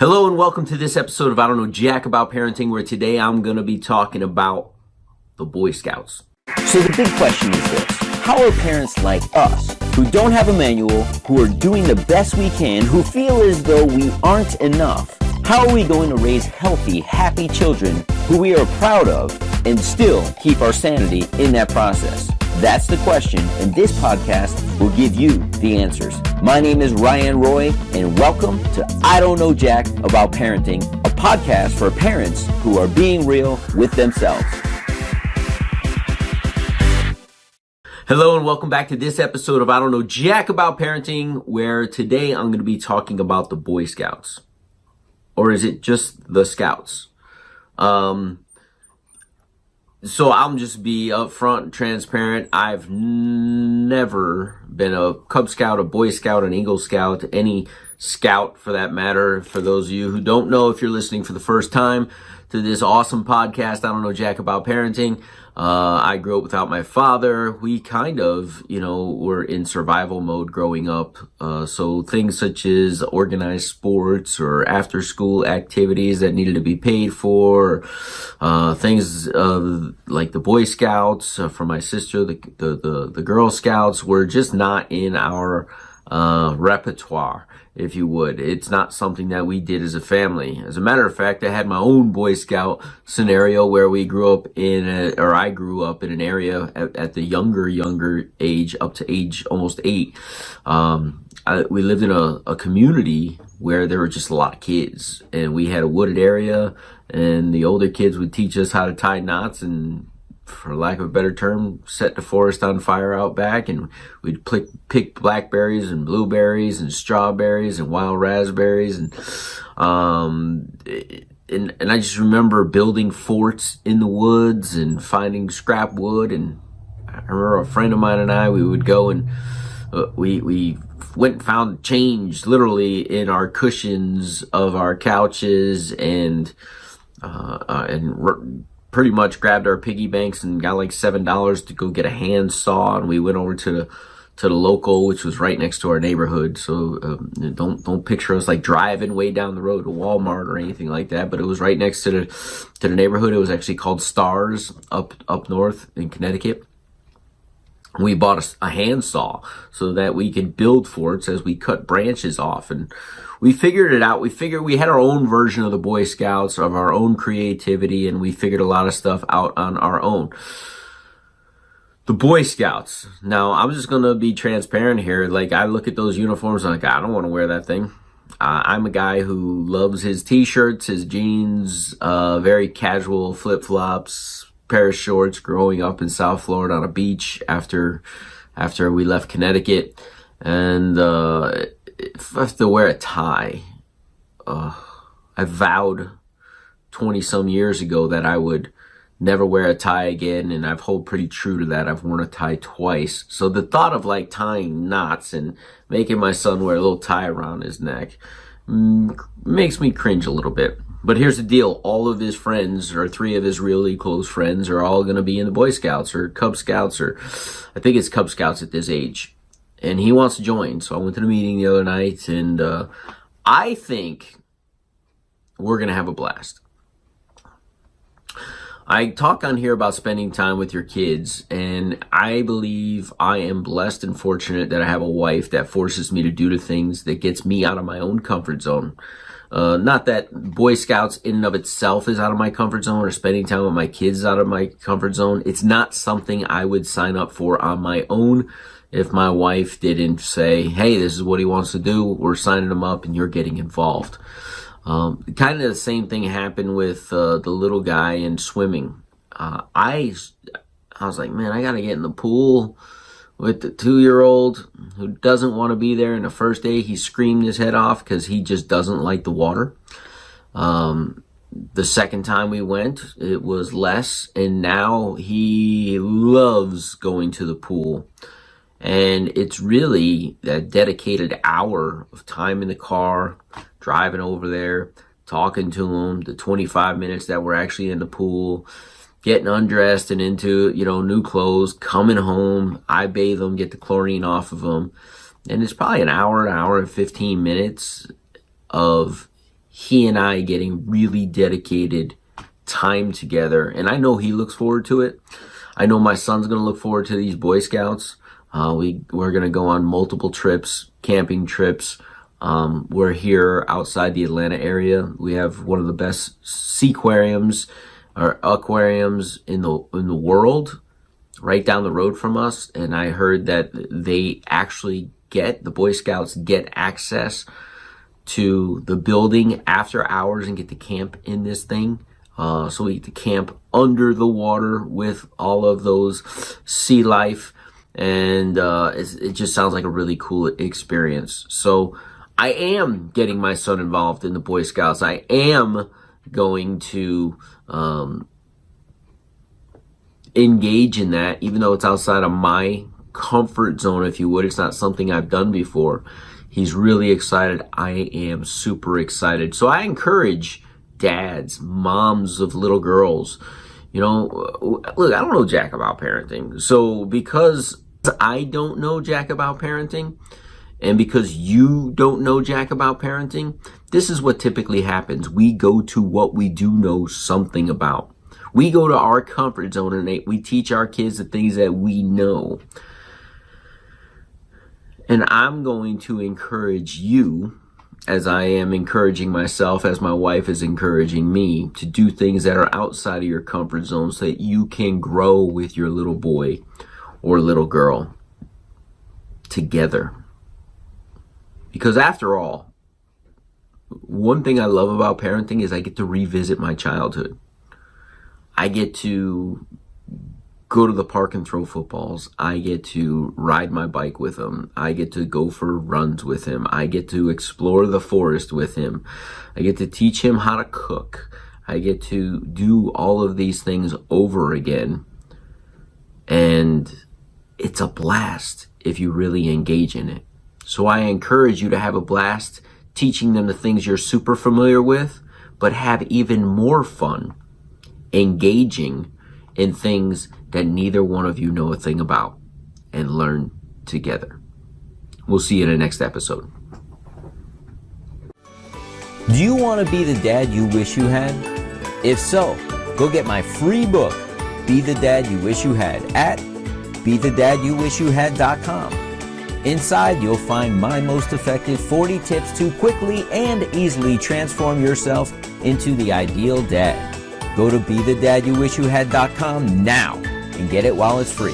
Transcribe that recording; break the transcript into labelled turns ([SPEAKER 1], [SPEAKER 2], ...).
[SPEAKER 1] Hello and welcome to this episode of I Don't Know Jack About Parenting, where today I'm going to be talking about the Boy Scouts.
[SPEAKER 2] So the big question is this: how are parents like us, who don't have a manual, who are doing the best we can, who feel as though we aren't enough, how are we going to raise healthy, happy children who we are proud of and still keep our sanity in that process? That's the question, and this podcast will give you the answers. My name is Ryan Roy, and welcome to I Don't Know Jack About Parenting, a podcast for parents who are being real with themselves.
[SPEAKER 1] Hello and welcome back to this episode of I Don't Know Jack About Parenting, where today I'm going to be talking about the Boy Scouts. Or is it just the Scouts? So I'll just be upfront and transparent. I've never been a Cub Scout, a Boy Scout, an Eagle Scout, any Scout for that matter. For those of you who don't know, if you're listening for the first time to this awesome podcast, I Don't Know Jack About Parenting, I grew up without my father. We kind of, were in survival mode growing up. So things such as organized sports or after school activities that needed to be paid for, things like the Boy Scouts for my sister, the Girl Scouts were just not in our repertoire, if you would. It's not something that we did as a family. As a matter of fact, I had my own Boy Scout scenario where I grew up in an area at the younger age, up to age almost 8. We lived in a community where there were just a lot of kids, and we had a wooded area, and the older kids would teach us how to tie knots and, for lack of a better term, set the forest on fire out back, and we'd pick blackberries and blueberries and strawberries and wild raspberries, and I just remember building forts in the woods and finding scrap wood. And I remember a friend of mine and I, we would go and we went and found change literally in our cushions of our couches, and pretty much grabbed our piggy banks and got like $7 to go get a hand saw, and we went over to the local, which was right next to our neighborhood. So don't picture us like driving way down the road to Walmart or anything like that, but it was right next to the neighborhood. It was actually called Stars up north in Connecticut. We bought a hand saw so that we could build forts as we cut branches off, and we figured it out. We had our own version of the Boy Scouts, of our own creativity, and we figured a lot of stuff out on our own. The Boy Scouts. Now, I'm just going to be transparent here. Like, I look at those uniforms and I'm like, I don't want to wear that thing. I'm a guy who loves his t-shirts, his jeans, very casual flip-flops, pair of shorts, growing up in South Florida on a beach after we left Connecticut. And if I have to wear a tie, I vowed 20 some years ago that I would never wear a tie again, and I've held pretty true to that. I've worn a tie twice. So the thought of like tying knots and making my son wear a little tie around his neck makes me cringe a little bit. But here's the deal. All of his friends, or 3 of his really close friends, are all going to be in the Boy Scouts or Cub Scouts, or I think it's Cub Scouts at this age. And he wants to join. So I went to the meeting the other night, and I think we're going to have a blast. I talk on here about spending time with your kids, and I believe I am blessed and fortunate that I have a wife that forces me to do the things that gets me out of my own comfort zone. Not that Boy Scouts in and of itself is out of my comfort zone, or spending time with my kids is out of my comfort zone. It's not something I would sign up for on my own if my wife didn't say, hey, this is what he wants to do, we're signing him up and you're getting involved. Kind of the same thing happened with the little guy in swimming. I was like, man, I got to get in the pool with the 2-year-old who doesn't want to be there. And the first day he screamed his head off because he just doesn't like the water. The second time we went, it was less, and now he loves going to the pool. And it's really that dedicated hour of time in the car, driving over there, talking to him, the 25 minutes that we're actually in the pool, getting undressed and into, new clothes, coming home. I bathe them, get the chlorine off of them. And it's probably an hour and 15 minutes of he and I getting really dedicated time together. And I know he looks forward to it. I know my son's going to look forward to these Boy Scouts. We're going to go on multiple trips, camping trips. We're here outside the Atlanta area. We have one of the best seaquariums or aquariums in the world right down the road from us. And I heard that they actually the Boy Scouts get access to the building after hours and get to camp in this thing. So we get to camp under the water with all of those sea life. And it just sounds like a really cool experience. So I am getting my son involved in the Boy Scouts. I am going to engage in that, even though it's outside of my comfort zone, if you would. It's not something I've done before. He's really excited. I am super excited. So I encourage dads, moms of little girls, look, I don't know jack about parenting. So because I don't know jack about parenting, and because you don't know jack about parenting, this is what typically happens. We go to what we do know something about. We go to our comfort zone and we teach our kids the things that we know. And I'm going to encourage you, as I am encouraging myself, as my wife is encouraging me, to do things that are outside of your comfort zone so that you can grow with your little boy or little girl together. Because after all, one thing I love about parenting is I get to revisit my childhood. I get to go to the park and throw footballs. I get to ride my bike with him. I get to go for runs with him. I get to explore the forest with him. I get to teach him how to cook. I get to do all of these things over again. And it's a blast if you really engage in it. So I encourage you to have a blast teaching them the things you're super familiar with, but have even more fun engaging in things that neither one of you know a thing about, and learn together. We'll see you in the next episode.
[SPEAKER 2] Do you want to be the dad you wish you had? If so, go get my free book, Be the Dad You Wish You Had, at BeTheDadYouWishYouHad.com. Inside, you'll find my most effective 40 tips to quickly and easily transform yourself into the ideal dad. Go to BeTheDadYouWishYouHad.com now and get it while it's free.